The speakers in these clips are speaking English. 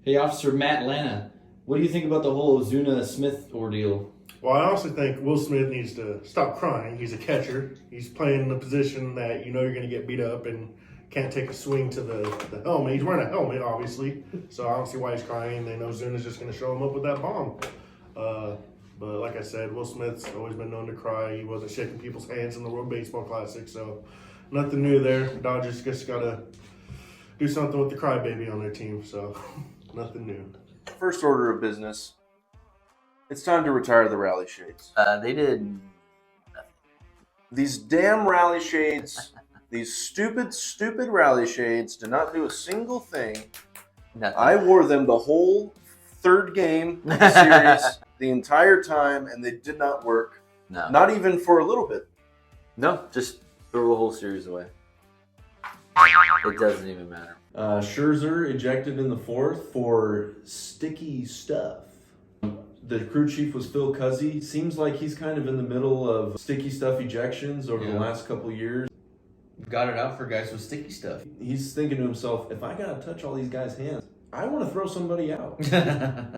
Hey, Officer Matt Lana, what do you think about the whole Ozuna Smith ordeal? Well, I honestly think Will Smith needs to stop crying. He's a catcher. He's playing in a position that you know you're going to get beat up and can't take a swing to the helmet. He's wearing a helmet, obviously, so I don't see why he's crying. They know Ozuna's just going to show him up with that bomb. But like I said, Will Smith's always been known to cry. He wasn't shaking people's hands in the World Baseball Classic, so nothing new there. Dodgers just got to do something with the crybaby on their team, so nothing new. First order of business. It's time to retire the rally shades. They did nothing. These damn rally shades, these stupid rally shades did not do a single thing. Nothing. I wore them the whole third game of the series the entire time, and they did not work. No. Not even for a little bit. No, just throw the whole series away. It doesn't even matter. Scherzer ejected in the fourth for sticky stuff. The crew chief was Phil Cuzzy. Seems like he's kind of in the middle of sticky stuff ejections over the last couple of years. Got it out for guys with sticky stuff. He's thinking to himself, if I gotta touch all these guys' hands, I want to throw somebody out.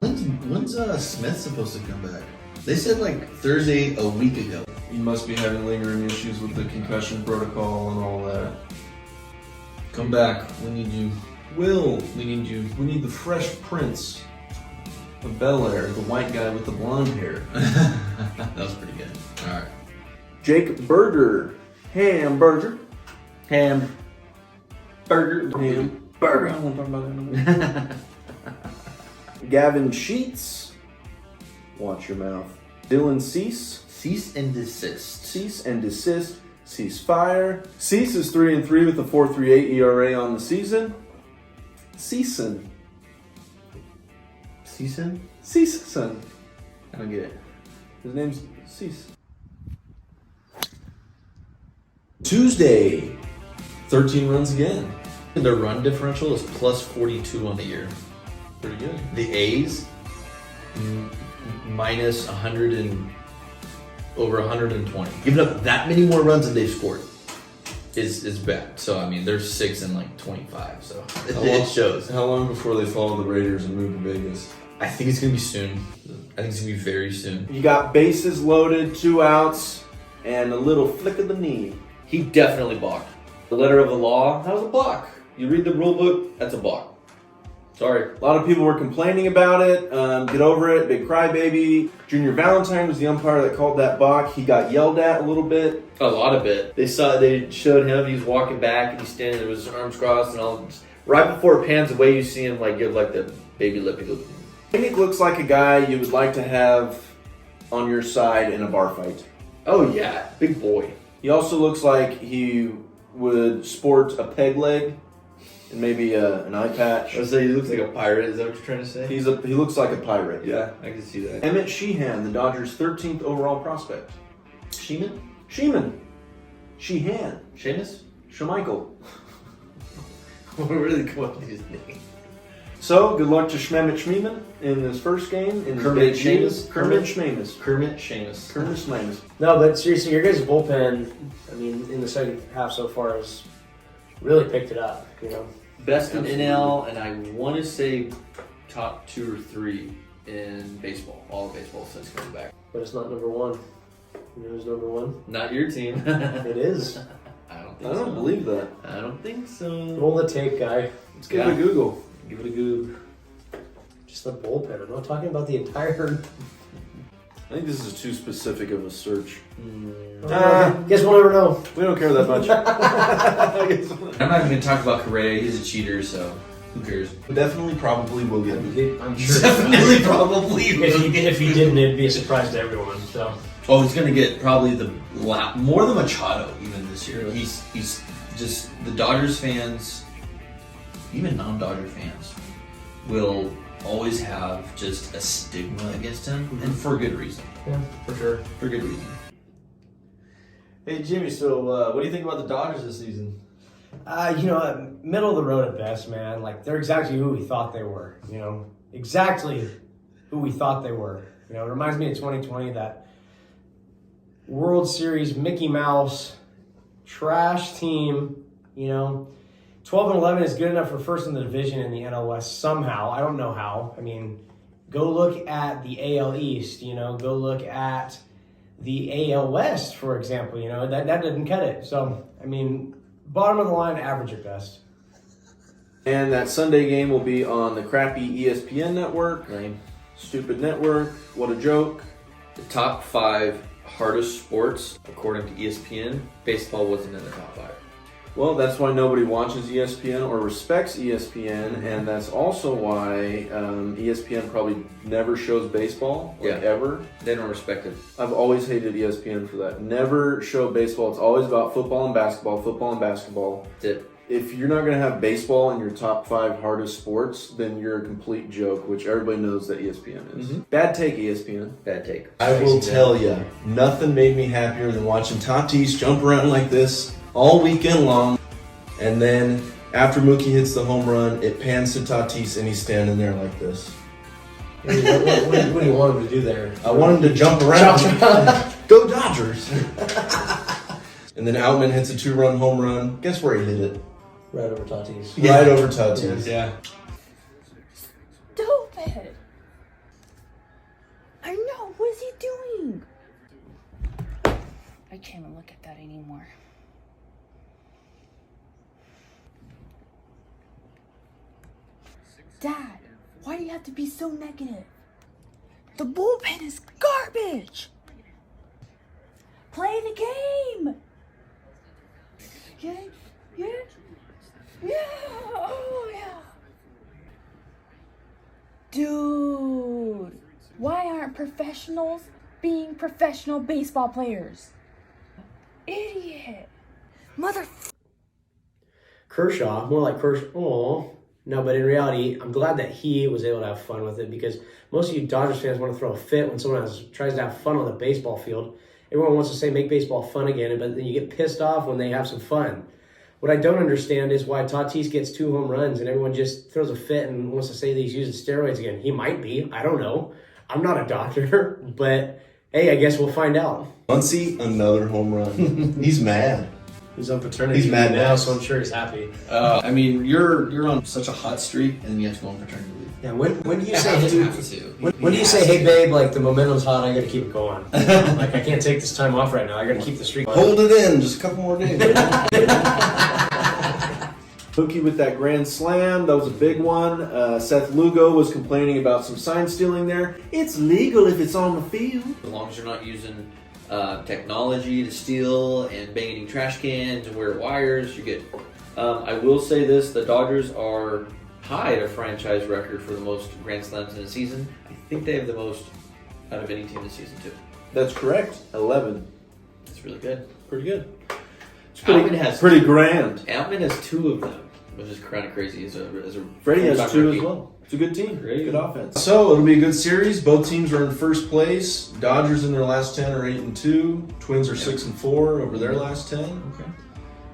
When's Smith supposed to come back? They said like Thursday a week ago. He must be having lingering issues with the concussion protocol and all that. Come back. We need you. Will, We need you. we need the Fresh Prince of Bel-Air, the white guy with the blonde hair. That was pretty good. All right. Jake Burger. Hamburger. Ham. Burger. Hamburger. I won't talk about that no more. Gavin Sheets. Watch your mouth. Dylan Cease. Cease and desist. Cease and desist. Ceasefire. Cease is 3-3 with a 4.38 ERA on the season. Ceason. Season? Ceason. I don't get it. His name's Cease. Tuesday. 13 runs again. Their run differential is plus 42 on the year. Pretty good. The A's minus 100 and over 120. Giving up that many more runs than they've scored is bad. So I mean, they're 6 and like 25. So it shows. How long before they follow the Raiders and move to Vegas? I think it's gonna be soon. I think it's gonna be very soon. You got bases loaded, 2 outs, and a little flick of the knee. He definitely balked. The letter of the law, that was a balk. You read the rule book, that's a balk. Sorry. A lot of people were complaining about it. Get over it, big crybaby. Junior Valentine was the umpire that called that balk. He got yelled at a little bit. A lot of it. They showed him, he was walking back and he's standing there with his arms crossed and all. Right before it pans away, you see him like give like the baby lip. He goes, Nick looks like a guy you would like to have on your side in a bar fight. oh yeah, big boy. He also looks like he would sport a peg leg and maybe an eye patch. I was saying he looks like a pirate, is that what you're trying to say? He looks like a pirate. Yeah, I can see that. Emmett Sheehan, the Dodgers' 13th overall prospect. Sheeman? Sheeman. Sheehan. Seamus? Shemichael. We're really going up with these names. So, good luck to Schmemmet Schmeeman in his first game. In his Kermit debut. Seamus? Kermit Schmeemus. Kermit Seamus. Kermit Schmeemus. No, but seriously, your guys' bullpen, I mean, in the second half so far has really picked it up, you know. Best in NL, and I want to say top 2 or 3 in baseball. All of baseball since coming back. But it's not number one. You know who's number one? Not your team. It is. I don't I think so. don't believe that. I don't think so. Roll the tape, guy. Let's give it a Google. Give it a goob. Just the bullpen. I'm not talking about the entire... I think this is too specific of a search. Guess we'll never know. We don't care that much. I'm not even going to talk about Correa. He's a cheater, so who cares? Definitely, probably will get him. I'm sure. Definitely, probably. If he didn't, it'd be a surprise to everyone. So Oh, he's going to get probably more than Machado even this year. He's just the Dodgers fans, even non-Dodger fans, will always have just a stigma against him, and for good reason. yeah, for sure. For good reason. Hey, Jimmy, so what do you think about the Dodgers this season? You know, middle of the road at best, man. Like, they're exactly who we thought they were, you know. Exactly who we thought they were. You know, it reminds me of 2020, that World Series Mickey Mouse trash team, you know. 12 and 11 is good enough for first in the division in the NL West somehow. I don't know how. I mean, go look at the AL East, go look at the AL West, for example, that didn't cut it. So, I mean, bottom of the line, average at best. And that Sunday game will be on the crappy ESPN network. Lame. Stupid network. What a joke. The top 5 hardest sports, according to ESPN, baseball wasn't in the top 5. Well, that's why nobody watches ESPN or respects ESPN, and that's also why ESPN probably never shows baseball, ever. They don't respect it. I've always hated ESPN for that. Never show baseball. It's always about football and basketball. That's it. If you're not going to have baseball in your top 5 hardest sports, then you're a complete joke, which everybody knows that ESPN is. Bad take, ESPN. Bad take. I will tell you, nothing made me happier than watching Tatis jump around like this all weekend long. And then after Mookie hits the home run, it pans to Tatis and he's standing there like this. What do you want him to do there? I want him to jump around. Go Dodgers! And then Outman hits a 2-run home run. Guess where he hit it? Right over Tatis. Right over Tatis. Yeah. Stupid! I know, what is he doing? I can't even look at that anymore. Dad, why do you have to be so negative? The bullpen is garbage! Play the game! Yeah, oh yeah. Dude, why aren't professionals being professional baseball players? Idiot. Mother. Kershaw, more like Kershaw. Oh, no, but in reality, I'm glad that he was able to have fun with it, because most of you Dodgers fans want to throw a fit when someone tries to have fun on the baseball field. Everyone wants to say make baseball fun again, but then you get pissed off when they have some fun. What I don't understand is why Tatis gets 2 home runs and everyone just throws a fit and wants to say that he's using steroids again. He might be. I don't know. I'm not a doctor, but hey, I guess we'll find out. Muncy, another home run. He's mad. He's on paternity He's mad leave now. now, so I'm sure he's happy. I mean, you're on such a hot streak, and you have to go on paternity leave. Yeah, when do you You say, have hey, to. when do you say, hey babe, like the momentum's hot, I gotta keep it going. Like I can't take this time off right now. I gotta keep the streak going. Hold it in, just a couple more days. Mookie with that grand slam, that was a big one. Seth Lugo was complaining about some sign stealing there. It's legal if it's on the field. As long as you're not using technology to steal and banging trash cans and wear wires, you're good. I will say this, the Dodgers are tied a franchise record for the most Grand Slams in a season. I think they have the most out of any team this season too. That's correct. 11. That's really good. Pretty good. It's pretty grand. Outman has 2 of them, which is kind of crazy as a Freddie has full-time 2 rookie. as well. It's a good team. Great. Good offense. So it'll be a good series. Both teams are in first place. Dodgers in their last 10 are 8-2. Twins are 6-4 over their last 10. Okay.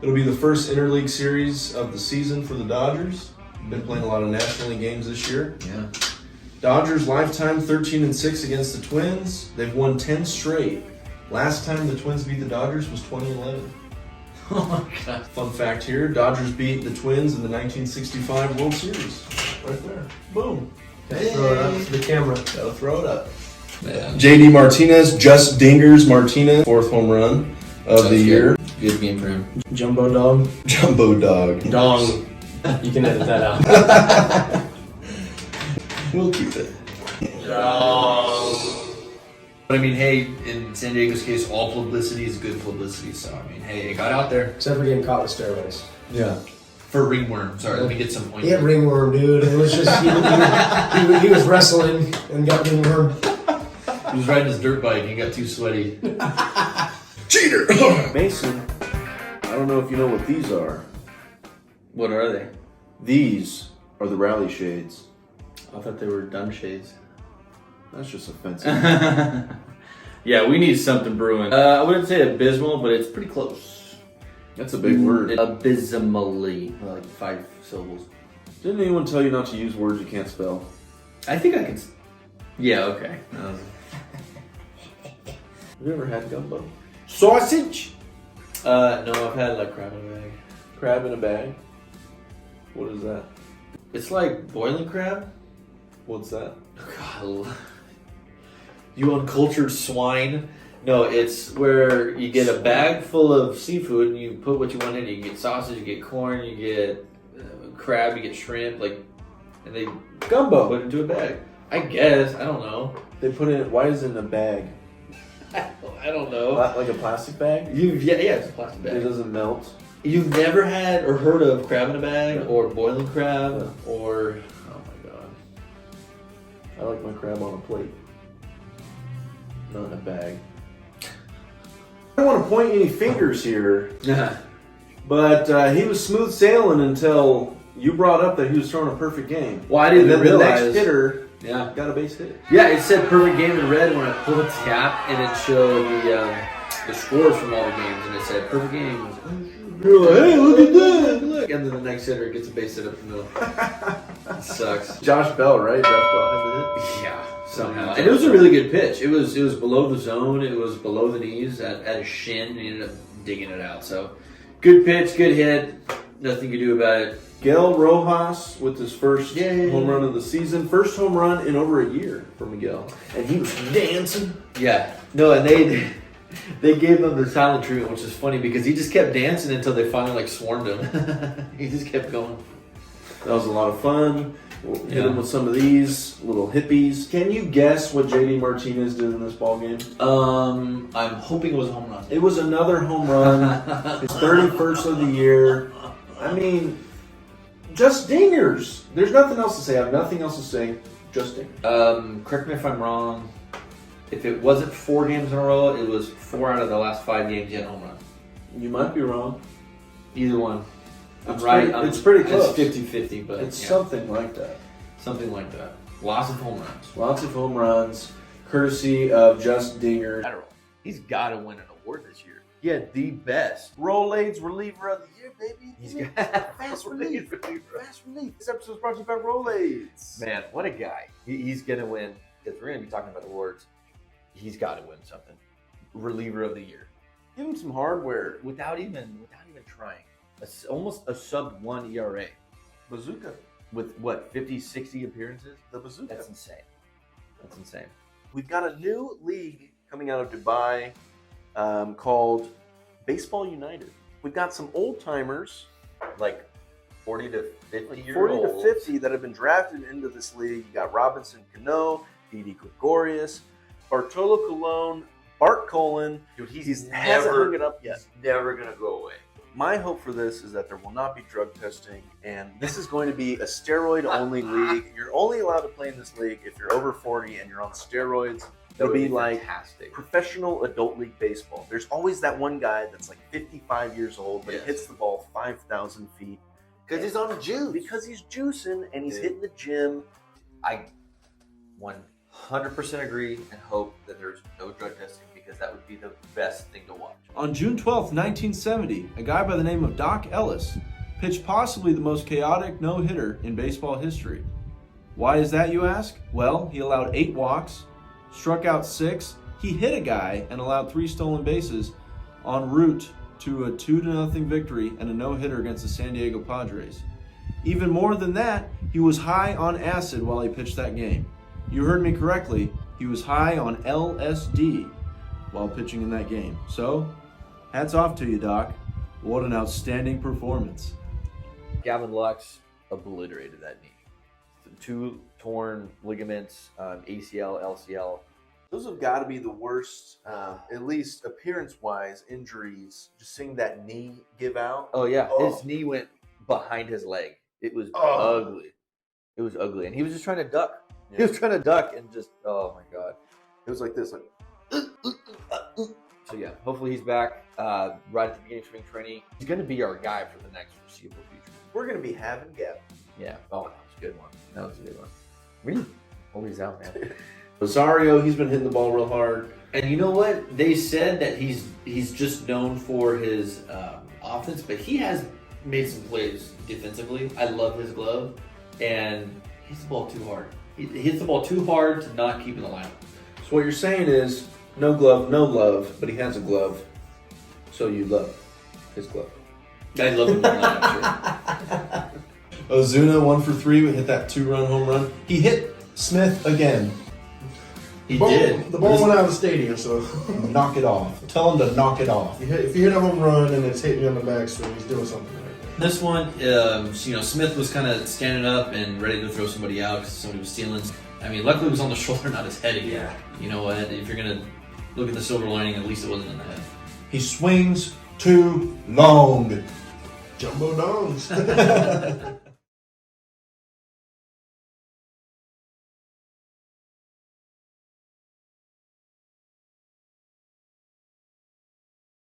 It'll be the first interleague series of the season for the Dodgers. Been playing a lot of National League games this year. Yeah. Dodgers lifetime 13-6 against the Twins. They've won 10 straight. Last time the Twins beat the Dodgers was 2011. Oh my god. Fun fact here: Dodgers beat the Twins in the 1965 World Series. Right there. Boom. Throw it up to the camera. Gotta throw it up. Man. JD Martinez, just dingers Martinez, 4th home run of the year. Good game for him. Jumbo dog. Jumbo dog. Dong. You can edit that out. We'll keep it. But I mean, hey, in San Diego's case, all publicity is good publicity. So I mean, hey, it got out there Except for getting caught with steroids. Yeah. for ringworm. Sorry, let me get some He had ointment. ringworm, dude. It was just he was wrestling and got ringworm. He was riding his dirt bike and he got too sweaty. Cheater! Mason, I don't know if you know what these are. What are they? These are the rally shades. I thought they were dumb shades. That's just offensive. Yeah, we need something brewing. I wouldn't say abysmal, but it's pretty close. That's a big word. Abysmally, like 5 syllables. Didn't anyone tell you not to use words you can't spell? I think I can. Yeah, okay. Have you ever had gumbo? Sausage! No, I've had like crab in a bag. Crab in a bag? What is that? It's like boiling crab. What's that? God, you uncultured swine. No, it's where you get a bag full of seafood and you put what you want in it. You get sausage, you get corn, you get crab, you get shrimp, and they Gumbo. put it into a bag. I guess. I don't know. They put it. Why is it in a bag? I don't know. Like a plastic bag? Yeah, it's a plastic It bag. doesn't melt. You've never had or heard of crab in a bag, No. or boiling crab, No. or oh my god. I like my crab on a plate, not in a bag. I don't want to point any fingers here, but he was smooth sailing until you brought up that he was throwing a perfect game. Well, I And didn't then the realize. next hitter Yeah. got a base hit. Yeah, it said perfect game in red when I pulled the cap, and it showed the scores from all the games, and it said perfect game. I was like, oh, shoot. You're like, hey, look at that! Look, and then the next hitter gets a base hit up the middle. It sucks. Josh Bell, right? Josh Bell. Yeah, somehow. And it was a really good pitch. It was below the zone. It was below the knees at his shin. And he ended up digging it out. So, good pitch, good hit. Nothing you can do about it. Miguel Rojas with his first Yay. home run of the season. First home run in over a year for Miguel. And he was dancing. Yeah. No, and they gave him the silent treatment, which is funny because he just kept dancing until they finally swarmed him. He just kept going. That was a lot of fun. We'll hit Yeah. him with some of these little hippies. Can you guess what JD Martinez did in this ball game? I'm hoping it was a home run. It was another home run. His 31st of the year. I mean, just dingers. There's nothing else to say. I have nothing else to say. Just dingers. Correct me if I'm wrong. If it wasn't 4 games in a row, it was 4 out of the last 5 games he had a home run. You might be wrong. Either one. I'm It's right. pretty- it's pretty close. It's 50-50, but It's yeah, something like that. something like that. Lots of home runs. Lots of home runs, courtesy of Just Dingers. He's got to win an award this year. He had the best. Rolaids Reliever of the Year, baby. He's got Fast relief. Fast relief. This episode is brought to you by Rolaids. Man, what a guy. He's going to win, because we're going to be talking about awards. He's got to win something. Reliever of the year. Give him some hardware. Without even trying. Almost a sub-1 ERA. Bazooka. With what, 50, 60 appearances? The bazooka. That's insane. That's insane. We've got a new league coming out of Dubai called Baseball United. We've got some old timers, Like 40 to 50 like year 40 olds. to 50, that have been drafted into this league. You got Robinson Cano, Didi Gregorius, Bartolo Colon, Bart Colon. Dude, He he's hasn't never, hung it up yet. he's never going to go away. My hope for this is that there will not be drug testing, and this is going to be a steroid-only league. You're only allowed to play in this league if you're over 40 and you're on steroids. It'll be like fantastic. professional adult league baseball. There's always that one guy that's like 55 years old, but Yes. he hits the ball 5,000 feet. Because he's on juice. Because he's juicing and he's Dude. hitting the gym. I 100% agree and hope that there's no drug testing because that would be the best thing to watch. On June 12th, 1970, a guy by the name of Doc Ellis pitched possibly the most chaotic no-hitter in baseball history. Why is that, you ask? Well, he allowed 8 walks, struck out 6, he hit a guy and allowed 3 stolen bases en route to a 2-0 victory and a no-hitter against the San Diego Padres. Even more than that, he was high on acid while he pitched that game. You heard me correctly, he was high on LSD while pitching in that game. So, hats off to you, Doc. What an outstanding performance. Gavin Lux obliterated that knee. 2 torn ligaments, ACL, LCL. Those have got to be the worst, at least appearance-wise, injuries. Just seeing that knee give out. Oh yeah, Oh. his knee went behind his leg. It was Oh. ugly. It was ugly, and he was just trying to duck. Yeah. He was trying to duck and just, oh my god. It was like this, like, So yeah, hopefully he's back right at the beginning of spring training. He's going to be our guy for the next foreseeable future. we're going to be having Gavin. Yeah. Oh, that was a good one. That was a good one. Really? Oh, he's out, man. Rosario, he's been hitting the ball real hard. And you know what? They said that he's just known for his offense, but he has made some plays defensively. I love his glove, and he hits the ball too hard. He hits the ball too hard to not keep in the lineup. So what you're saying is, no glove, no love, but he has a glove, so you love his glove. I love him in the lineup. Sure. Ozuna 1 for 3. We hit that 2-run home run. He hit Smith again. He Ball- did. The ball went out of the stadium, so Knock it off. Tell him to knock it off. if you hit a home run and it's hitting you on the backswing, he's doing something right there. This one, Smith was kind of standing up and ready to throw somebody out because somebody was stealing. I mean, luckily it was on the shoulder, not his head again. Yeah. You know what? If you're gonna look at the silver lining, at least it wasn't in the head. He swings too long. Jumbo dongs.